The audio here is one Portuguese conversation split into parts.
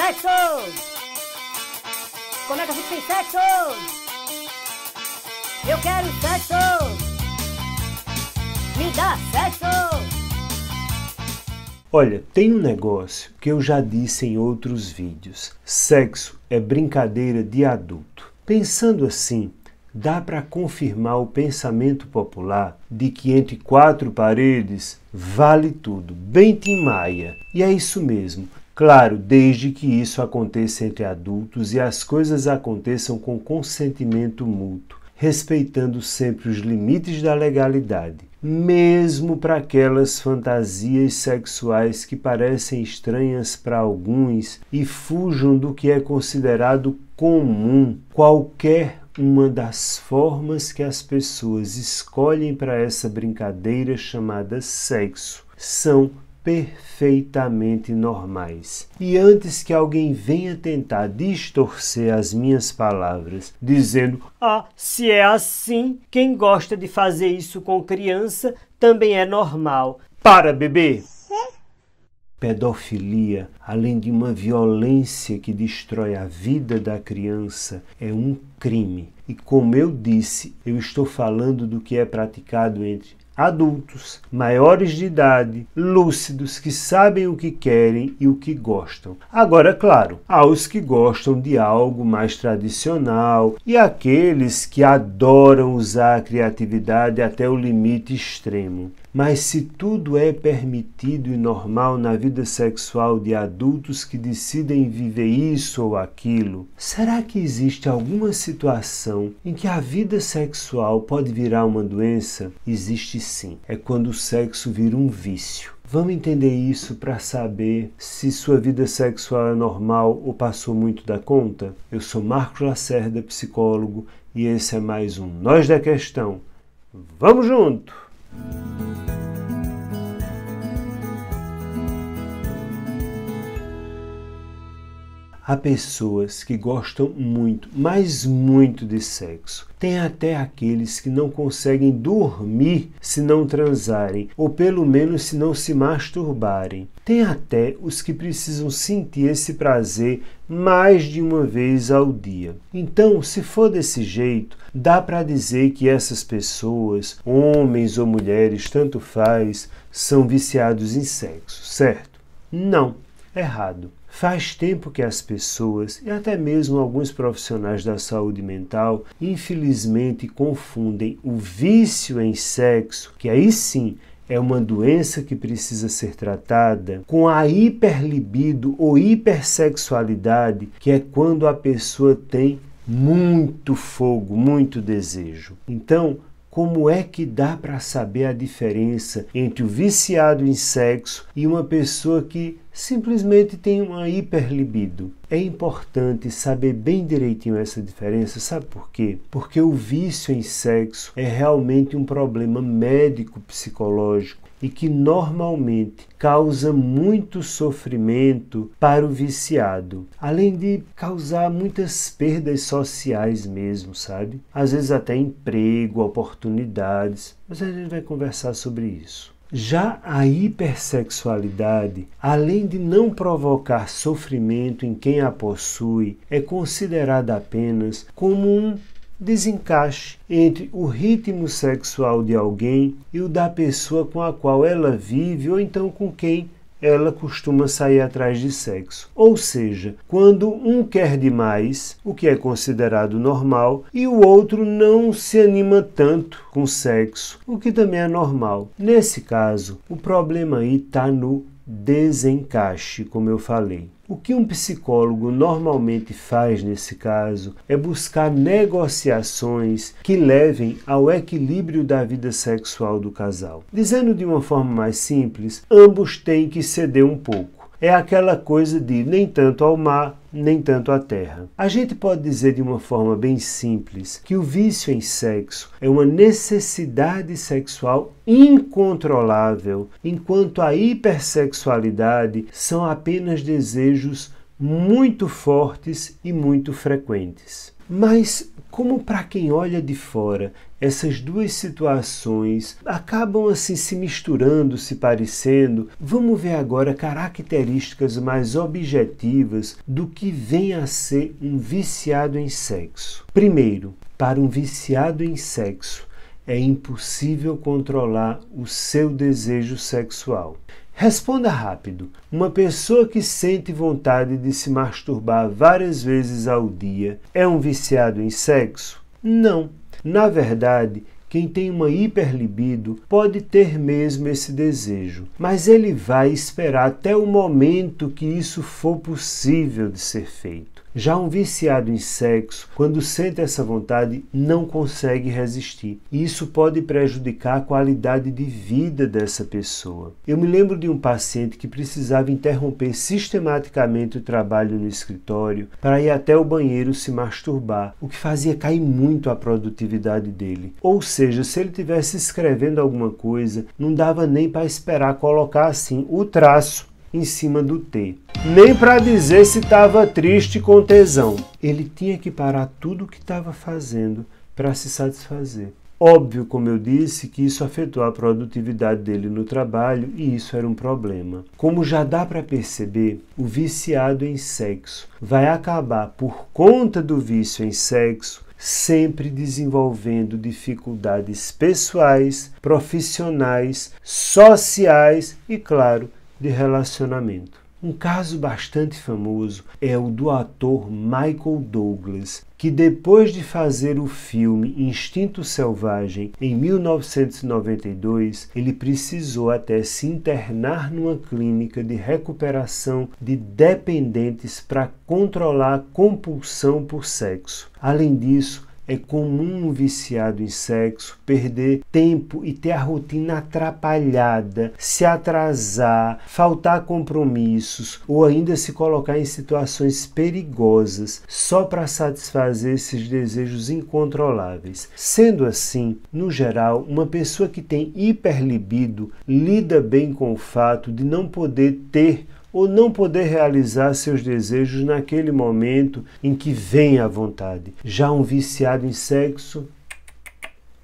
Sexo! Como é que a gente tem sexo? Eu quero sexo! Me dá sexo! Olha, tem um negócio que eu já disse em outros vídeos. Sexo é brincadeira de adulto. Pensando assim, dá para confirmar o pensamento popular de que entre quatro paredes vale tudo, bem Tim Maia. E é isso mesmo. Claro, desde que isso aconteça entre adultos e as coisas aconteçam com consentimento mútuo, respeitando sempre os limites da legalidade, mesmo para aquelas fantasias sexuais que parecem estranhas para alguns e fujam do que é considerado comum. Qualquer uma das formas que as pessoas escolhem para essa brincadeira chamada sexo são perfeitamente normais. E antes que alguém venha tentar distorcer as minhas palavras, dizendo: se é assim, quem gosta de fazer isso com criança também é normal. Para, bebê! Pedofilia, além de uma violência que destrói a vida da criança, é um crime. E como eu disse, eu estou falando do que é praticado entre adultos, maiores de idade, lúcidos, que sabem o que querem e o que gostam. Agora, claro, há os que gostam de algo mais tradicional e aqueles que adoram usar a criatividade até o limite extremo. Mas se tudo é permitido e normal na vida sexual de adultos que decidem viver isso ou aquilo, será que existe alguma situação em que a vida sexual pode virar uma doença? Existe sim. É quando o sexo vira um vício. Vamos entender isso para saber se sua vida sexual é normal ou passou muito da conta? Eu sou Marcos Lacerda, psicólogo, e esse é mais um Nós da Questão. Vamos junto! Há pessoas que gostam muito, mas muito de sexo. Tem até aqueles que não conseguem dormir se não transarem, ou pelo menos se não se masturbarem. Tem até os que precisam sentir esse prazer mais de uma vez ao dia. Então, se for desse jeito, dá para dizer que essas pessoas, homens ou mulheres, tanto faz, são viciados em sexo, certo? Não, errado. Faz tempo que as pessoas, e até mesmo alguns profissionais da saúde mental, infelizmente confundem o vício em sexo, que aí sim é uma doença que precisa ser tratada, com a hiperlibido ou hipersexualidade, que é quando a pessoa tem muito fogo, muito desejo. Então, como é que dá para saber a diferença entre o viciado em sexo e uma pessoa que simplesmente tem uma hiperlibido? É importante saber bem direitinho essa diferença, sabe por quê? Porque o vício em sexo é realmente um problema médico-psicológico e que normalmente causa muito sofrimento para o viciado, além de causar muitas perdas sociais mesmo, sabe? Às vezes até emprego, oportunidades, mas a gente vai conversar sobre isso. Já a hipersexualidade, além de não provocar sofrimento em quem a possui, é considerada apenas como um desencaixe entre o ritmo sexual de alguém e o da pessoa com a qual ela vive ou então com quem ela costuma sair atrás de sexo. Ou seja, quando um quer demais, o que é considerado normal, e o outro não se anima tanto com sexo, o que também é normal. Nesse caso, o problema aí está no desencaixe, como eu falei. O que um psicólogo normalmente faz nesse caso é buscar negociações que levem ao equilíbrio da vida sexual do casal. Dizendo de uma forma mais simples, ambos têm que ceder um pouco. É aquela coisa de nem tanto ao mar, nem tanto à terra. A gente pode dizer de uma forma bem simples que o vício em sexo é uma necessidade sexual incontrolável, enquanto a hipersexualidade são apenas desejos muito fortes e muito frequentes. Mas, como para quem olha de fora, essas duas situações acabam assim se misturando, se parecendo, vamos ver agora características mais objetivas do que vem a ser um viciado em sexo. Primeiro, para um viciado em sexo, é impossível controlar o seu desejo sexual. Responda rápido. Uma pessoa que sente vontade de se masturbar várias vezes ao dia é um viciado em sexo? Não. Na verdade, quem tem uma hiperlibido pode ter mesmo esse desejo, mas ele vai esperar até o momento que isso for possível de ser feito. Já um viciado em sexo, quando sente essa vontade, não consegue resistir. E isso pode prejudicar a qualidade de vida dessa pessoa. Eu me lembro de um paciente que precisava interromper sistematicamente o trabalho no escritório para ir até o banheiro se masturbar, o que fazia cair muito a produtividade dele. Ou seja, se ele estivesse escrevendo alguma coisa, não dava nem para esperar colocar assim o traço em cima do T. Nem para dizer se estava triste com tesão. Ele tinha que parar tudo o que estava fazendo para se satisfazer. Óbvio, como eu disse, que isso afetou a produtividade dele no trabalho e isso era um problema. Como já dá para perceber, o viciado em sexo vai acabar, por conta do vício em sexo, sempre desenvolvendo dificuldades pessoais, profissionais, sociais e, claro, de relacionamento. Um caso bastante famoso é o do ator Michael Douglas, que depois de fazer o filme Instinto Selvagem em 1992, ele precisou até se internar numa clínica de recuperação de dependentes para controlar a compulsão por sexo. Além disso, é comum um viciado em sexo perder tempo e ter a rotina atrapalhada, se atrasar, faltar compromissos ou ainda se colocar em situações perigosas só para satisfazer esses desejos incontroláveis. Sendo assim, no geral, uma pessoa que tem hiperlibido lida bem com o fato de não poder ter ou não poder realizar seus desejos naquele momento em que vem a vontade. Já um viciado em sexo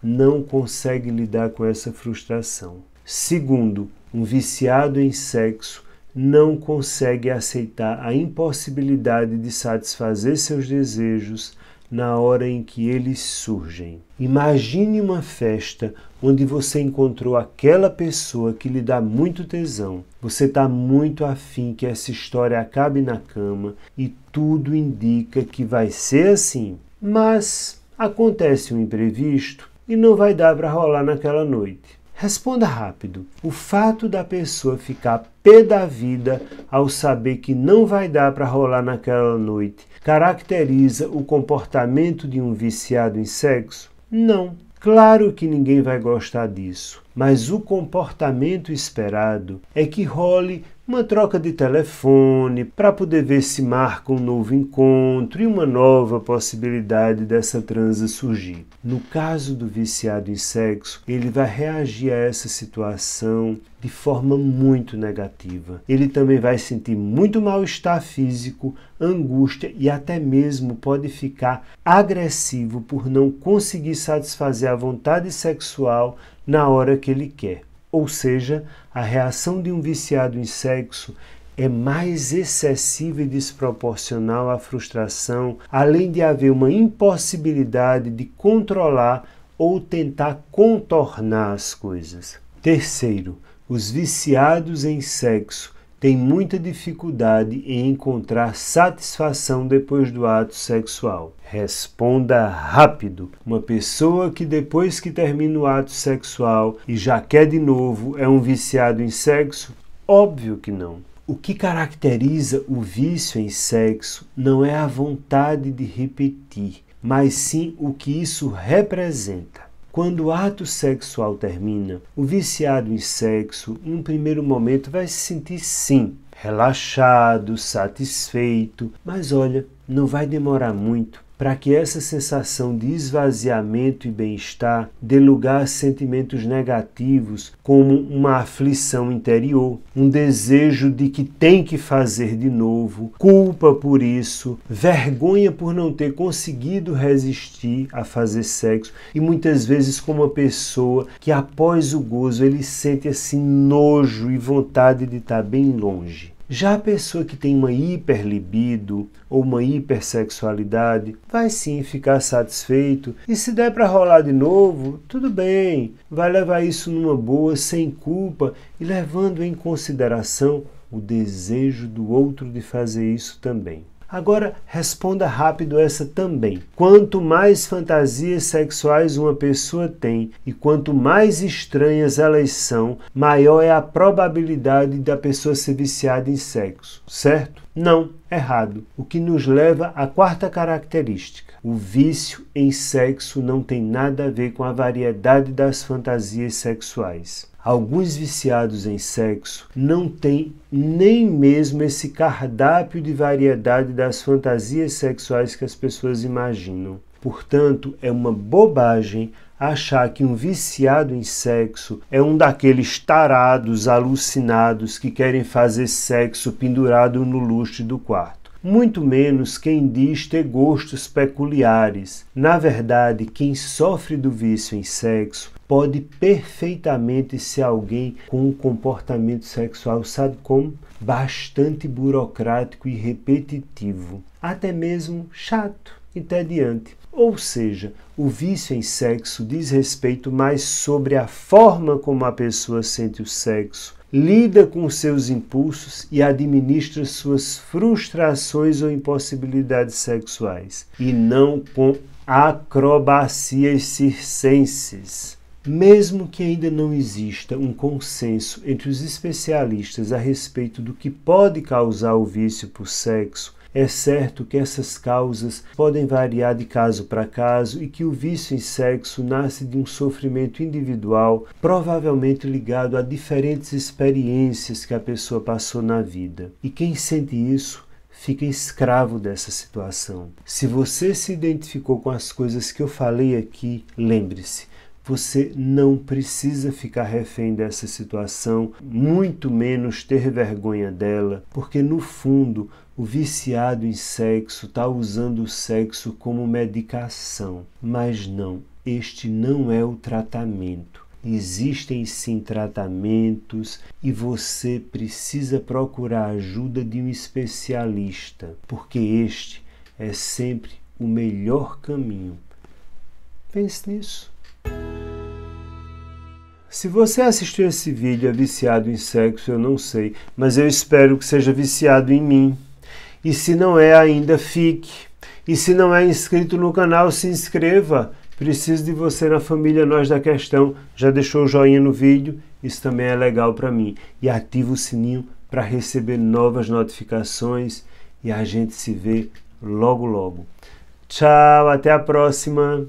não consegue lidar com essa frustração. Segundo, um viciado em sexo não consegue aceitar a impossibilidade de satisfazer seus desejos na hora em que eles surgem. Imagine uma festa onde você encontrou aquela pessoa que lhe dá muito tesão. Você está muito afim que essa história acabe na cama e tudo indica que vai ser assim. Mas acontece um imprevisto e não vai dar para rolar naquela noite. Responda rápido. O fato da pessoa ficar pé da vida ao saber que não vai dar para rolar naquela noite caracteriza o comportamento de um viciado em sexo? Não. Claro que ninguém vai gostar disso, mas o comportamento esperado é que role uma troca de telefone para poder ver se marca um novo encontro e uma nova possibilidade dessa transa surgir. No caso do viciado em sexo, ele vai reagir a essa situação de forma muito negativa. Ele também vai sentir muito mal-estar físico, angústia e até mesmo pode ficar agressivo por não conseguir satisfazer a vontade sexual na hora que ele quer. Ou seja, a reação de um viciado em sexo é mais excessiva e desproporcional à frustração, além de haver uma impossibilidade de controlar ou tentar contornar as coisas. Terceiro, os viciados em sexo têm muita dificuldade em encontrar satisfação depois do ato sexual. Responda rápido. Uma pessoa que depois que termina o ato sexual e já quer de novo é um viciado em sexo? Óbvio que não. O que caracteriza o vício em sexo não é a vontade de repetir, mas sim o que isso representa. Quando o ato sexual termina, o viciado em sexo, em um primeiro momento, vai se sentir sim, relaxado, satisfeito, mas olha, não vai demorar muito para que essa sensação de esvaziamento e bem-estar dê lugar a sentimentos negativos como uma aflição interior, um desejo de que tem que fazer de novo, culpa por isso, vergonha por não ter conseguido resistir a fazer sexo e muitas vezes como uma pessoa que após o gozo ele sente assim nojo e vontade de estar bem longe. Já a pessoa que tem uma hiperlibido ou uma hipersexualidade vai sim ficar satisfeito e se der para rolar de novo, tudo bem, vai levar isso numa boa, sem culpa e levando em consideração o desejo do outro de fazer isso também. Agora, responda rápido essa também. Quanto mais fantasias sexuais uma pessoa tem e quanto mais estranhas elas são, maior é a probabilidade da pessoa ser viciada em sexo, certo? Não, errado. O que nos leva à quarta característica. O vício em sexo não tem nada a ver com a variedade das fantasias sexuais. Alguns viciados em sexo não têm nem mesmo esse cardápio de variedade das fantasias sexuais que as pessoas imaginam. Portanto, é uma bobagem achar que um viciado em sexo é um daqueles tarados alucinados que querem fazer sexo pendurado no lustre do quarto. Muito menos quem diz ter gostos peculiares. Na verdade, quem sofre do vício em sexo pode perfeitamente ser alguém com um comportamento sexual, sabe como? Bastante burocrático e repetitivo, até mesmo chato, entediante. Ou seja, o vício em sexo diz respeito mais sobre a forma como a pessoa sente o sexo, lida com seus impulsos e administra suas frustrações ou impossibilidades sexuais, e não com acrobacias circenses. Mesmo que ainda não exista um consenso entre os especialistas a respeito do que pode causar o vício por sexo, é certo que essas causas podem variar de caso para caso e que o vício em sexo nasce de um sofrimento individual, provavelmente ligado a diferentes experiências que a pessoa passou na vida. E quem sente isso fica escravo dessa situação. Se você se identificou com as coisas que eu falei aqui, lembre-se, você não precisa ficar refém dessa situação, muito menos ter vergonha dela, porque no fundo o viciado em sexo está usando o sexo como medicação. Mas não, este não é o tratamento. Existem sim tratamentos e você precisa procurar a ajuda de um especialista, porque este é sempre o melhor caminho. Pense nisso. Se você assistiu esse vídeo e é viciado em sexo, eu não sei, mas eu espero que seja viciado em mim. E se não é ainda, fique. E se não é inscrito no canal, se inscreva. Preciso de você na família Nós da Questão. Já deixou o joinha no vídeo? Isso também é legal para mim. E ativa o sininho para receber novas notificações. E a gente se vê logo logo. Tchau, até a próxima.